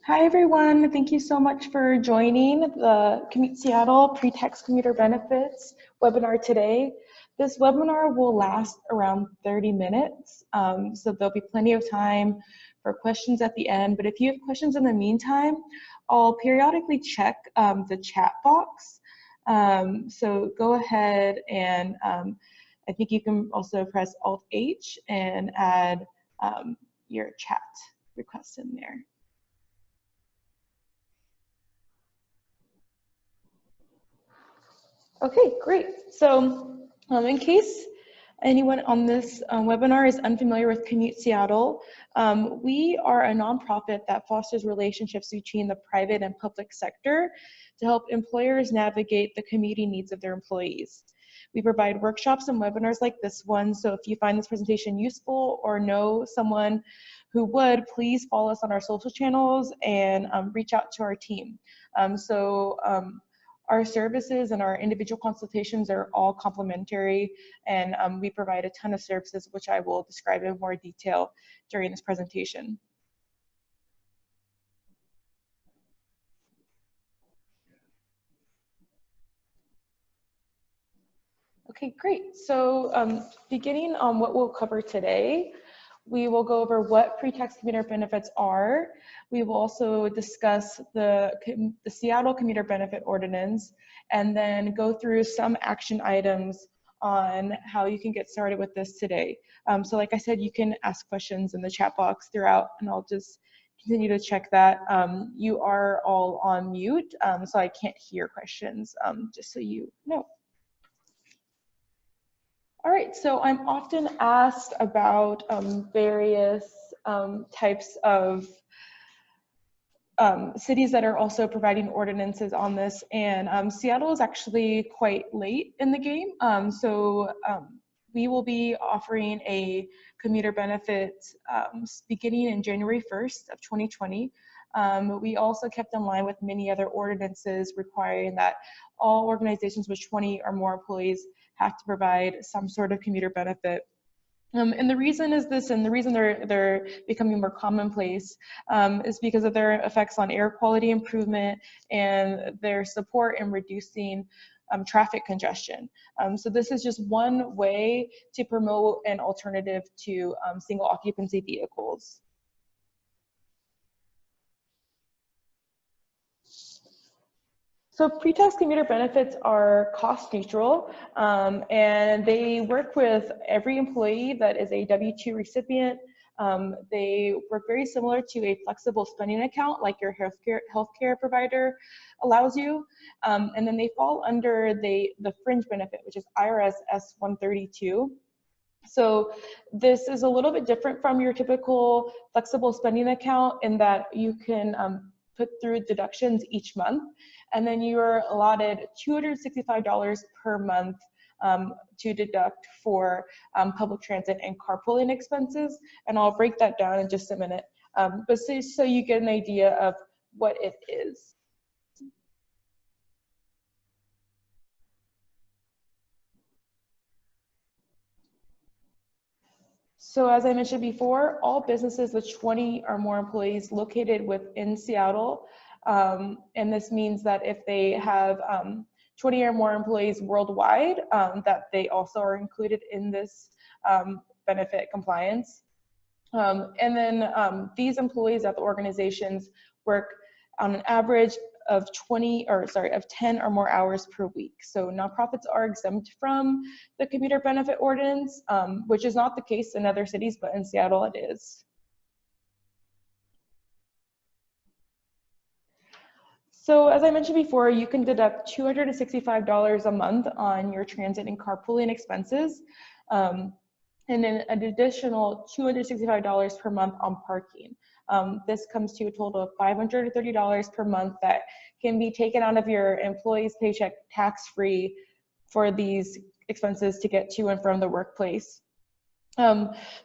Hi everyone, thank you so much for joining the Commute Seattle Pre-Tax Commuter Benefits webinar today. This webinar will last around 30 minutes, so there'll be plenty of time for questions at the end, but if you have questions in the meantime, I'll periodically check the chat box. So go ahead and I think you can also press Alt-H and add your chat request in there. Okay, great. So in case anyone on this webinar is unfamiliar with Commute Seattle, we are a nonprofit that fosters relationships between the private and public sector to help employers navigate the commuting needs of their employees. We provide workshops and webinars like this one, so if you find this presentation useful or know someone who would, please follow us on our social channels and reach out to our team. Our services and our individual consultations are all complimentary, and we provide a ton of services, which I will describe in more detail during this presentation. Okay, great. So beginning on what we'll cover today, we will go over what pre-tax commuter benefits are. We will also discuss the Seattle Commuter Benefit Ordinance, and then go through some action items on how you can get started with this today. So like I said, you can ask questions in the chat box throughout, and I'll just continue to check that. You are all on mute, so I can't hear questions, just so you know. All right, so I'm often asked about various types of cities that are also providing ordinances on this, and Seattle is actually quite late in the game. We will be offering a commuter benefit beginning in January 1st of 2020. We also kept in line with many other ordinances requiring that all organizations with 20 or more employees have to provide some sort of commuter benefit. And the reason is this, and the reason they're becoming more commonplace is because of their effects on air quality improvement and their support in reducing traffic congestion. So this is just one way to promote an alternative to single occupancy vehicles. So pre-tax commuter benefits are cost neutral, and they work with every employee that is a W-2 recipient. They work very similar to a flexible spending account like your healthcare provider allows you. And then they fall under the fringe benefit, which is IRS S-132. So this is a little bit different from your typical flexible spending account in that you can put through deductions each month, and then you are allotted $265 per month to deduct for public transit and carpooling expenses, and I'll break that down in just a minute, but so you get an idea of what it is. So as I mentioned before, all businesses with 20 or more employees located within Seattle, and this means that if they have 20 or more employees worldwide, that they also are included in this benefit compliance. And then these employees at the organizations work on an average of 10 or more hours per week. So nonprofits are exempt from the commuter benefit ordinance, which is not the case in other cities, but in Seattle it is. So as I mentioned before, you can deduct $265 a month on your transit and carpooling expenses, and then an additional $265 per month on parking. This comes to a total of $530 per month that can be taken out of your employee's paycheck tax-free for these expenses to get to and from the workplace.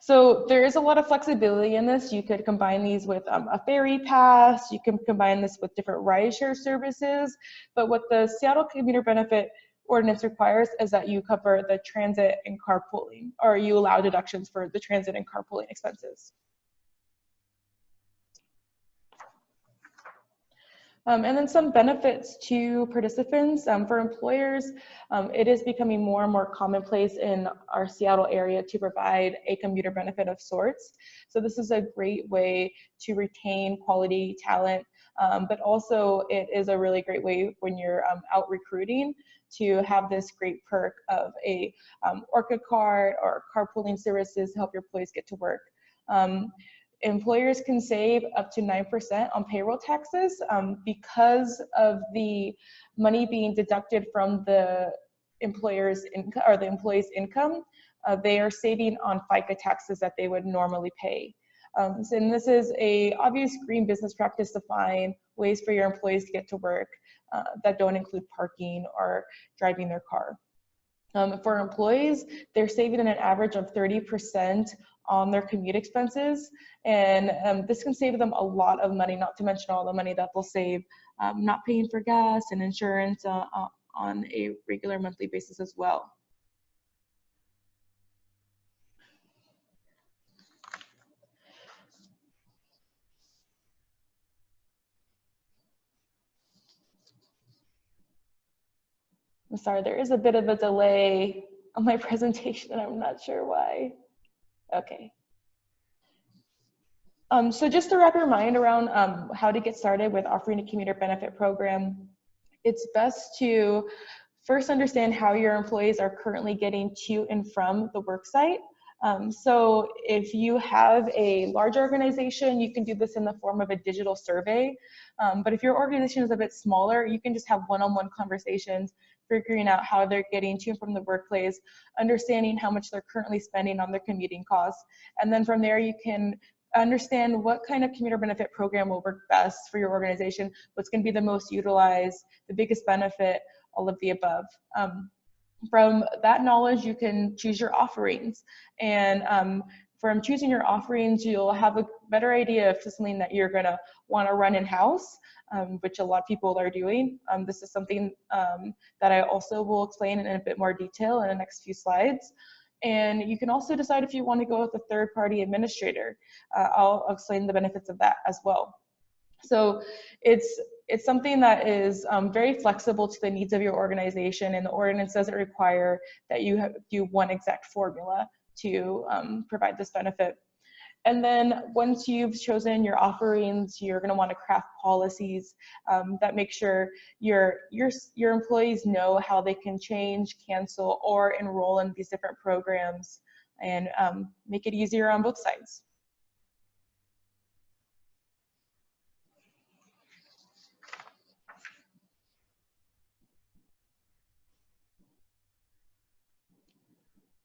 So there is a lot of flexibility in this. You could combine these with a ferry pass, you can combine this with different rideshare services, but what the Seattle Commuter Benefit Ordinance requires is that you cover the transit and carpooling, or you allow deductions for the transit and carpooling expenses. And then some benefits to participants. For employers, it is becoming more and more commonplace in our Seattle area to provide a commuter benefit of sorts. So this is a great way to retain quality talent, but also it is a really great way when you're out recruiting to have this great perk of a Orca card or carpooling services to help your employees get to work. Employers can save up to 9% on payroll taxes because of the money being deducted from the employer's income or the employee's income. They are saving on FICA taxes that they would normally pay. And this is a obvious green business practice to find ways for your employees to get to work that don't include parking or driving their car. For employees, they're saving an average of 30% on their commute expenses, and this can save them a lot of money, not to mention all the money that they'll save not paying for gas and insurance on a regular monthly basis as well. I'm sorry, there is a bit of a delay on my presentation and I'm not sure why. Okay. So just to wrap your mind around how to get started with offering a commuter benefit program, it's best to first understand how your employees are currently getting to and from the work site. So if you have a large organization, you can do this in the form of a digital survey. But if your organization is a bit smaller, you can just have one-on-one conversations, figuring out how they're getting to and from the workplace, understanding how much they're currently spending on their commuting costs. And then from there, you can understand what kind of commuter benefit program will work best for your organization, what's going to be the most utilized, the biggest benefit, all of the above. From that knowledge, you can choose your offerings. And from choosing your offerings, you'll have a better idea of something that you're going to want to run in-house, which a lot of people are doing. This is something that I also will explain in a bit more detail in the next few slides. And you can also decide if you want to go with a third-party administrator. I'll explain the benefits of that as well. So it's something that is very flexible to the needs of your organization, and the ordinance doesn't require that you do one exact formula to provide this benefit. And then once you've chosen your offerings, you're going to want to craft policies that make sure your employees know how they can change, cancel, or enroll in these different programs, and make it easier on both sides.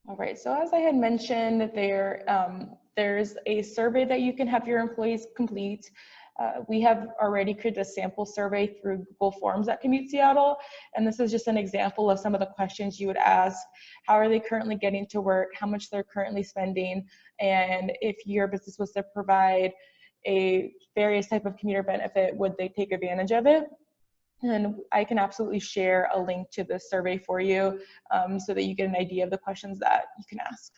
All right, so as I had mentioned, there's a survey that you can have your employees complete. We have already created a sample survey through Google Forms at Commute Seattle, and this is just an example of some of the questions you would ask. How are they currently getting to work? How much they're currently spending? And if your business was to provide a various type of commuter benefit, would they take advantage of it? And I can absolutely share a link to this survey for you so that you get an idea of the questions that you can ask.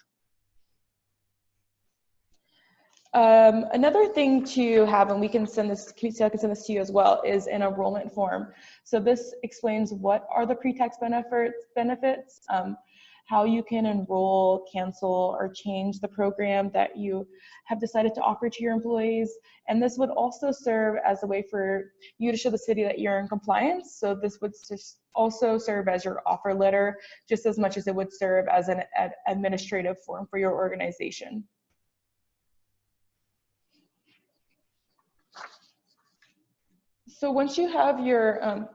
Another thing to have, and we can send this, Commute Seattle can send this to you as well, is an enrollment form. So this explains what are the pre-tax benefits, how you can enroll, cancel, or change the program that you have decided to offer to your employees. And this would also serve as a way for you to show the city that you're in compliance. So this would also serve as your offer letter, just as much as it would serve as an administrative form for your organization. So once you have your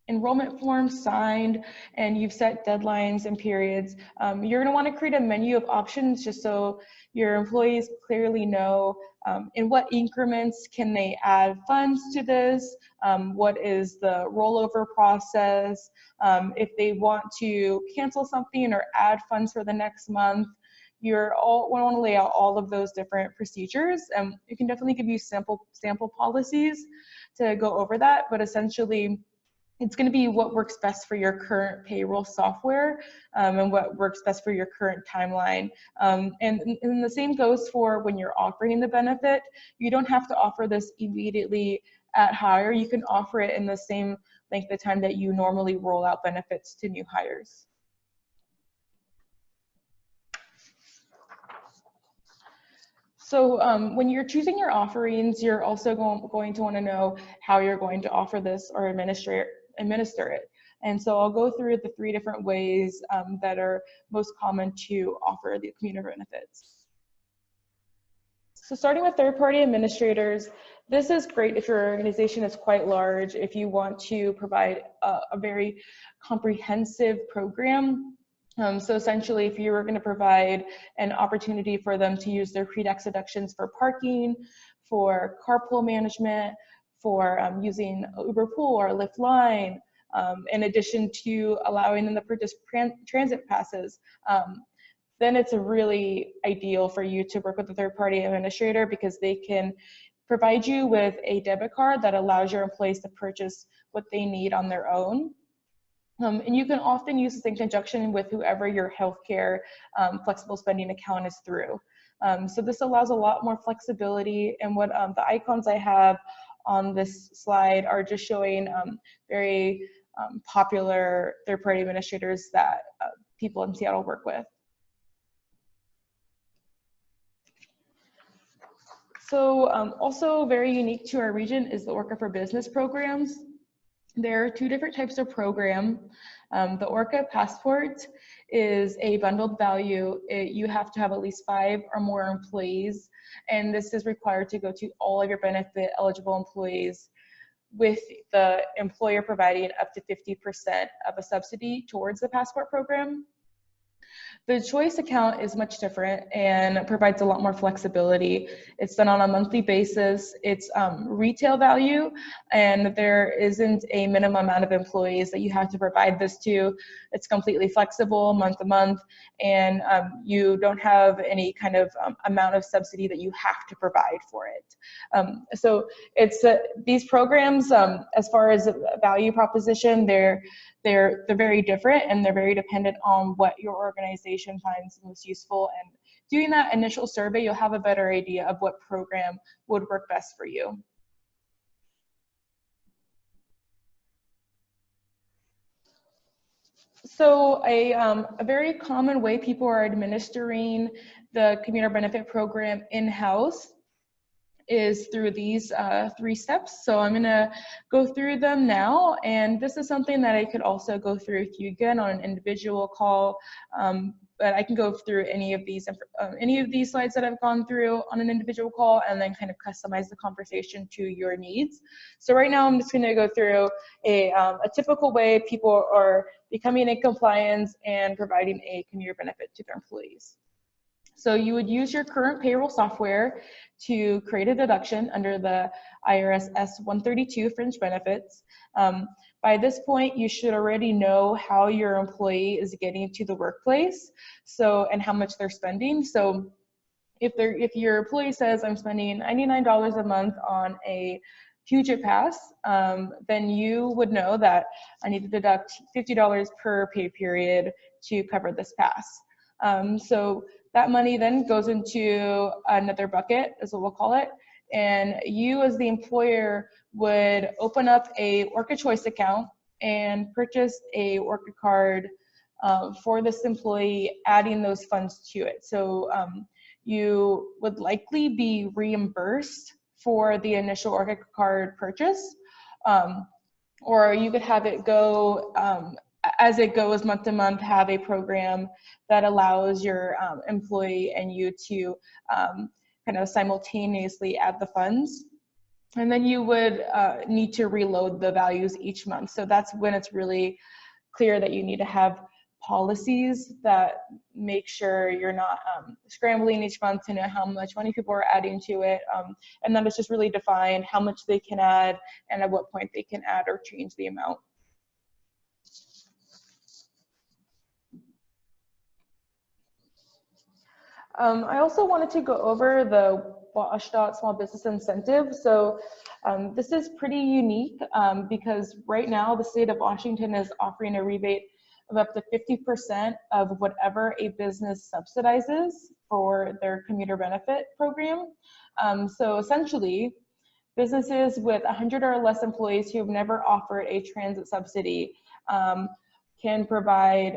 enrollment form signed and you've set deadlines and periods, you're going to want to create a menu of options just so your employees clearly know in what increments can they add funds to this, what is the rollover process, if they want to cancel something or add funds for the next month. You're all want to lay out all of those different procedures, and you can definitely give you sample policies to go over that, but essentially it's going to be what works best for your current payroll software and what works best for your current timeline. And the same goes for when you're offering the benefit. You don't have to offer this immediately at hire, you can offer it in the same length of time that you normally roll out benefits to new hires. So when you're choosing your offerings, you're also going to want to know how you're going to offer this or administer it. And so I'll go through the 3 different ways that are most common to offer the commuter benefits. So starting with third-party administrators, this is great if your organization is quite large, if you want to provide a very comprehensive program. So essentially, if you were going to provide an opportunity for them to use their pre-tax deductions for parking, for carpool management, for using Uber Pool or Lyft Line, in addition to allowing them to purchase transit passes, then it's really ideal for you to work with a third-party administrator because they can provide you with a debit card that allows your employees to purchase what they need on their own. And you can often use this in conjunction with whoever your healthcare flexible spending account is through. So this allows a lot more flexibility, and what the icons I have on this slide are just showing very popular third-party administrators that people in Seattle work with. So also very unique to our region is the Orca for Business programs. There are 2 different types of program. The Orca Passport is a bundled value. You have to have at least 5 or more employees, and this is required to go to all of your benefit eligible employees, with the employer providing up to 50% of a subsidy towards the Passport program. The choice account is much different and provides a lot more flexibility. It's done on a monthly basis. It's retail value, and there isn't a minimum amount of employees that you have to provide this to. It's completely flexible month to month, and you don't have any kind of amount of subsidy that you have to provide for it. So it's these programs, as far as value proposition, they're very different, and they're very dependent on what your organization finds most useful. And doing that initial survey, you'll have a better idea of what program would work best for you. So a very common way people are administering the commuter benefit program in-house is through these 3 steps. So I'm gonna go through them now, and this is something that I could also go through with you again on an individual call, but I can go through any of these slides that I've gone through on an individual call and then kind of customize the conversation to your needs. So right now I'm just gonna go through a typical way people are becoming in compliance and providing a commuter benefit to their employees. So you would use your current payroll software to create a deduction under the IRS S-132 fringe benefits. By this point, you should already know how your employee is getting to the workplace, and how much they're spending. So if your employee says, I'm spending $99 a month on a Puget Pass, then you would know that I need to deduct $50 per pay period to cover this pass. So that money then goes into another bucket, is what we'll call it, and you as the employer would open up a Orca Choice account and purchase a Orca card for this employee, adding those funds to it. So you would likely be reimbursed for the initial Orca card purchase, or you could have it go as it goes month to month, have a program that allows your employee and you to kind of simultaneously add the funds. And then you would need to reload the values each month. So that's when it's really clear that you need to have policies that make sure you're not scrambling each month to know how much money people are adding to it. And then it's just really defined how much they can add and at what point they can add or change the amount. I also wanted to go over the WSDOT Small Business Incentive. So this is pretty unique because right now the state of Washington is offering a rebate of up to 50% of whatever a business subsidizes for their commuter benefit program. So essentially, businesses with 100 or less employees who have never offered a transit subsidy can provide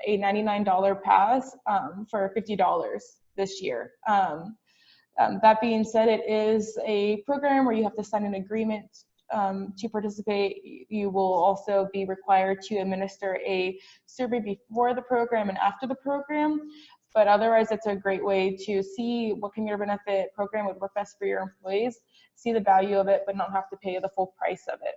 a $99 pass for $50 this year. That being said, it is a program where you have to sign an agreement to participate. You will also be required to administer a survey before the program and after the program. But otherwise, it's a great way to see what commuter benefit program would work best for your employees, see the value of it, but not have to pay the full price of it.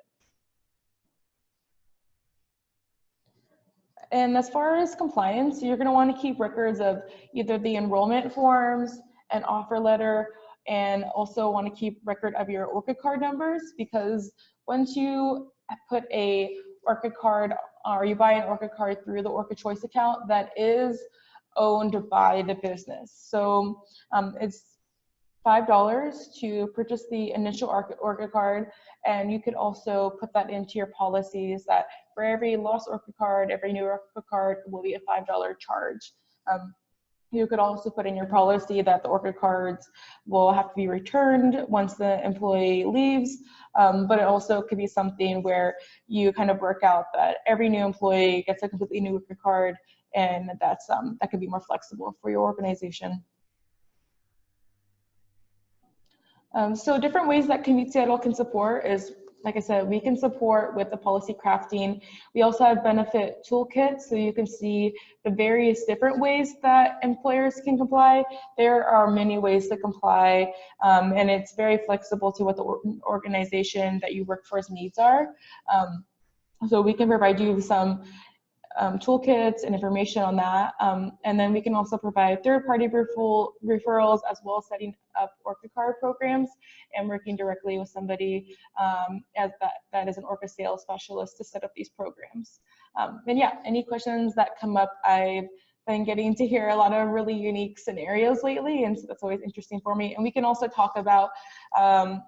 And as far as compliance, you're going to want to keep records of either the enrollment forms, an offer letter, and also want to keep record of your Orca card numbers, because once you put a Orca card or you buy an Orca card through the Orca Choice account, that is owned by the business. So it's $5 to purchase the initial Orca card, and you could also put that into your policies that for every lost Orca card, every new Orca card will be a $5 charge. You could also put in your policy that the Orca cards will have to be returned once the employee leaves, but it also could be something where you kind of work out that every new employee gets a completely new Orca card, and that's that could be more flexible for your organization. So different ways that Commute Seattle can support is, like I said, we can support with the policy crafting. We also have benefit toolkits, so you can see the various different ways that employers can comply. There are many ways to comply, and it's very flexible to what the organization that you work for's needs are. So we can provide you some toolkits and information on that. And then we can also provide third-party referrals, as well as setting up Orca card programs and working directly with somebody as that is an Orca sales specialist to set up these programs. And yeah, any questions that come up, I've been getting to hear a lot of really unique scenarios lately, and so that's always interesting for me. And we can also talk about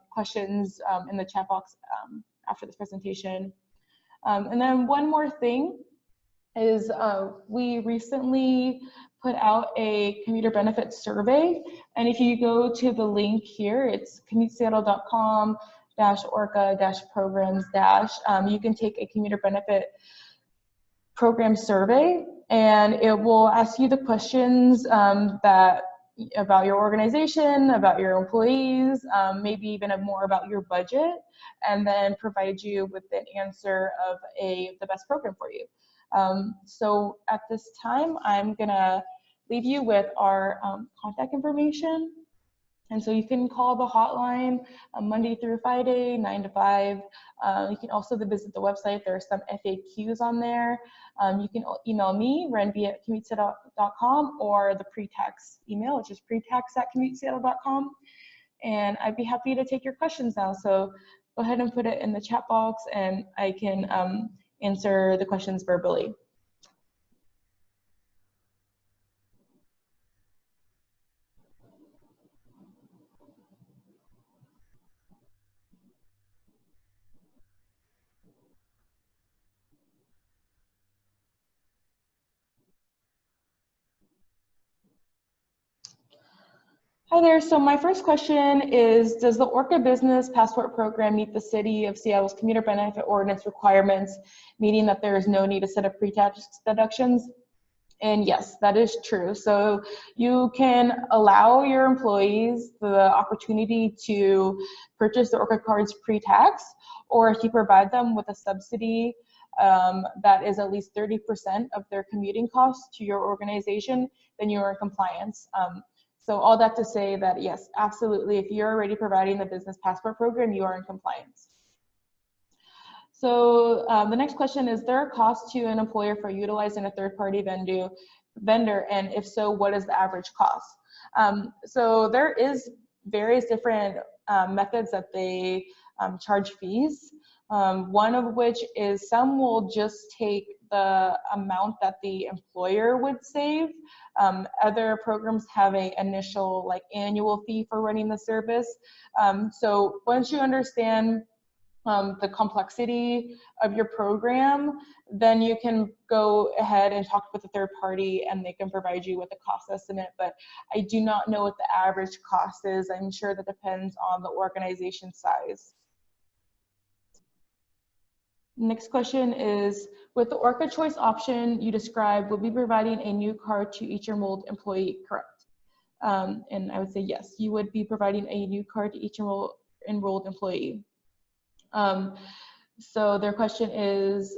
questions in the chat box after this presentation. And then one more thing is we recently put out a commuter benefits survey, and if you go to the link here, it's commuteseattle.com-orca-programs- you can take a commuter benefit program survey, and it will ask you the questions that about your organization, about your employees, maybe even more about your budget, and then provide you with an answer of the best program for you. So at this time, I'm gonna leave you with our contact information. And so you can call the hotline Monday through Friday, 9 to 5. You can also visit the website. There are some FAQs on there. You can email me, renby@commuteseattle.com, or the pre-tax email, which is pretax@commuteseattle.com. And I'd be happy to take your questions now. So go ahead and put it in the chat box, and I can answer the questions verbally. Hi there, so my first question is, does the Orca Business Passport Program meet the City of Seattle's Commuter Benefit Ordinance requirements, meaning that there is no need to set up pre-tax deductions? And yes, that is true. So you can allow your employees the opportunity to purchase the Orca cards pre-tax, or if you provide them with a subsidy that is at least 30% of their commuting costs to your organization, then you are in compliance. So all that to say that yes, absolutely, if you're already providing the business passport program, you are in compliance. So the next question is, there a cost to an employer for utilizing a third-party vendor, and if so, what is the average cost? So there is various different methods that they charge fees. One of which is some will just take the amount that the employer would save. Other programs have an initial annual fee for running the service. So once you understand the complexity of your program, then you can go ahead and talk with a third party and they can provide you with a cost estimate. But I do not know what the average cost is. I'm sure that depends on the organization size. Next question is, with the Orca choice option you described, will be providing a new card to each enrolled employee, correct? And I would say yes, you would be providing a new card to each enrolled employee. So their question is,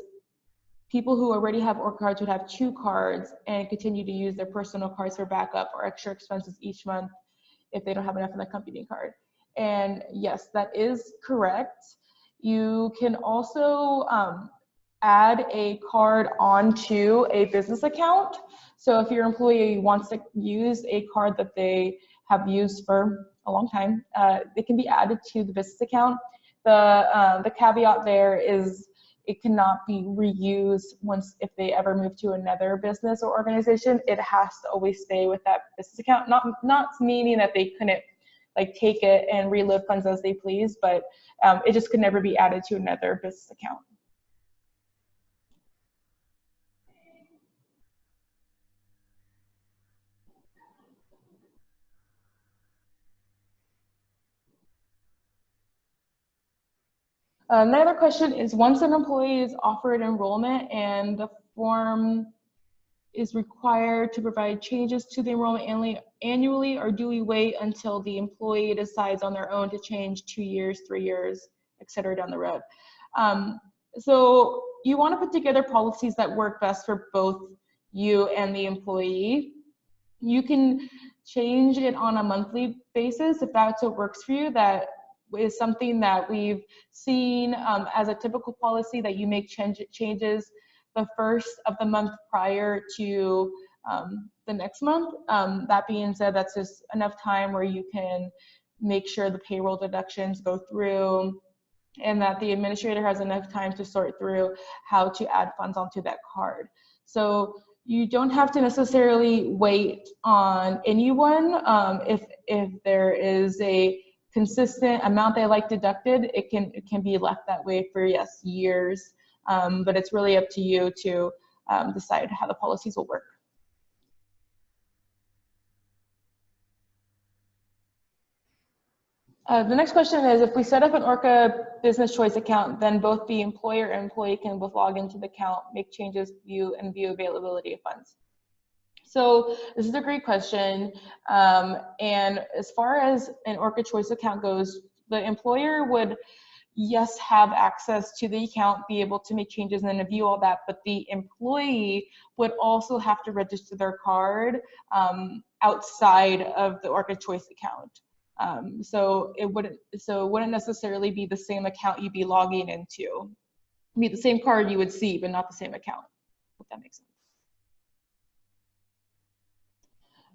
people who already have Orca cards would have 2 cards and continue to use their personal cards for backup or extra expenses each month if they don't have enough in the company card. And yes, that is correct. You can also add a card onto a business account. So if your employee wants to use a card that they have used for a long time, it can be added to the business account. The caveat there is it cannot be reused if they ever move to another business or organization. It has to always stay with that business account. Not meaning that they couldn't like take it and reload funds as they please, but it just could never be added to another business account. Another question is, once an employee is offered enrollment and the form is required to provide changes to the enrollment annually, or do we wait until the employee decides on their own to change 2 years, 3 years, et cetera, down the road? So you want to put together policies that work best for both you and the employee. You can change it on a monthly basis if that's what works for you. That is something that we've seen as a typical policy, that you make changes the first of the month prior to the next month. That being said, that's just enough time where you can make sure the payroll deductions go through and that the administrator has enough time to sort through how to add funds onto that card. So you don't have to necessarily wait on anyone. If there is a consistent amount they like deducted, it can be left that way for, yes, years. But it's really up to you to decide how the policies will work. The next question is, if we set up an Orca business choice account, then both the employer and employee can both log into the account, make changes, view availability of funds. So this is a great question. And as far as an Orca choice account goes, the employer would, yes, have access to the account, be able to make changes and then view all that, but the employee would also have to register their card outside of the Orca choice account. So it wouldn't necessarily be the same account you'd be logging into. It'd be the same card you would see, but not the same account, if that makes sense.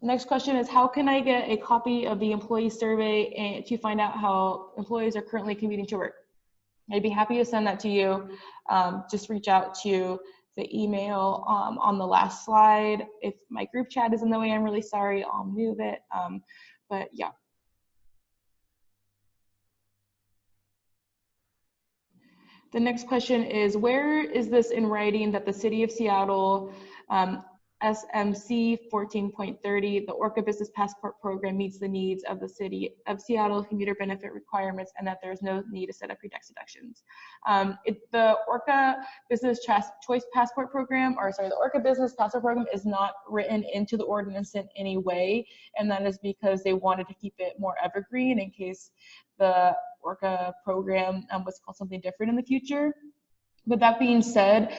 The next question is, how can I get a copy of the employee survey to find out how employees are currently commuting to work? I'd be happy to send that to you. Just reach out to the email on the last slide. If my group chat is in the way, I'm really sorry, I'll move it. But yeah. The next question is, where is this in writing that the City of Seattle SMC 14.30, the Orca Business Passport Program meets the needs of the City of Seattle commuter benefit requirements, and that there's no need to set up pre-tax deductions? The Orca Business Choice Passport Program, the Orca Business Passport Program is not written into the ordinance in any way, and that is because they wanted to keep it more evergreen in case the Orca program was called something different in the future. With that being said,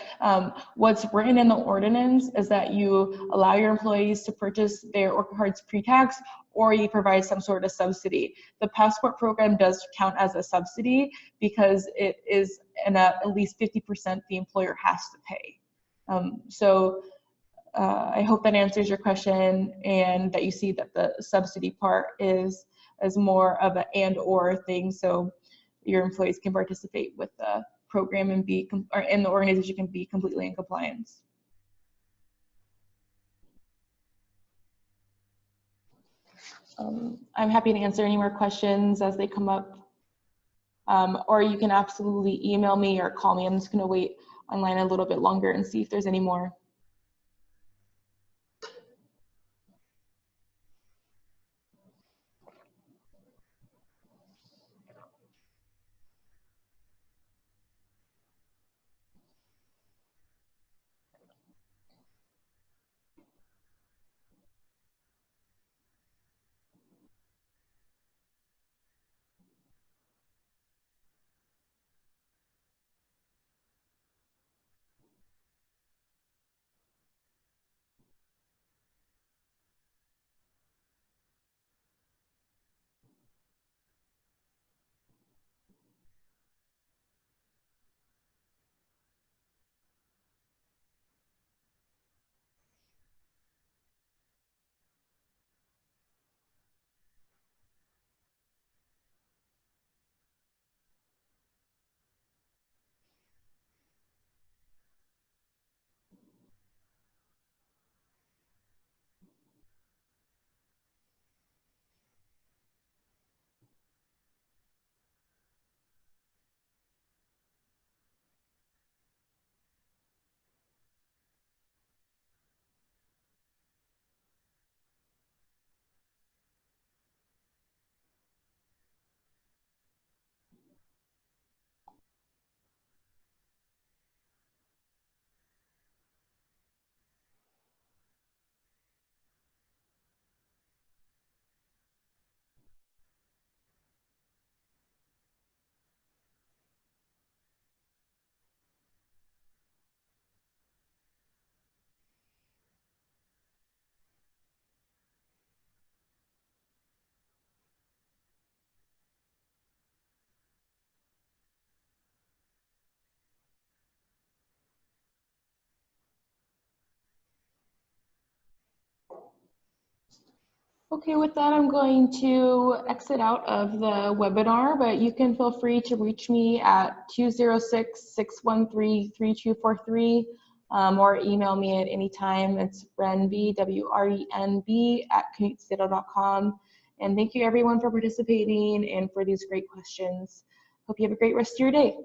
what's written in the ordinance is that you allow your employees to purchase their Orca cards pre-tax, or you provide some sort of subsidy. The passport program does count as a subsidy because it is at least 50% the employer has to pay. I hope that answers your question, and that you see that the subsidy part is more of an and/or thing, so your employees can participate with the program and the organization can be completely in compliance. I'm happy to answer any more questions as they come up. or you can absolutely email me or call me. I'm just going to wait online a little bit longer and see if there's any more. Okay, with that, I'm going to exit out of the webinar, but you can feel free to reach me at 206-613-3243 or email me at any time. It's Wrenb, W-R-E-N-B, @commutestato.com. And thank you everyone for participating and for these great questions. Hope you have a great rest of your day.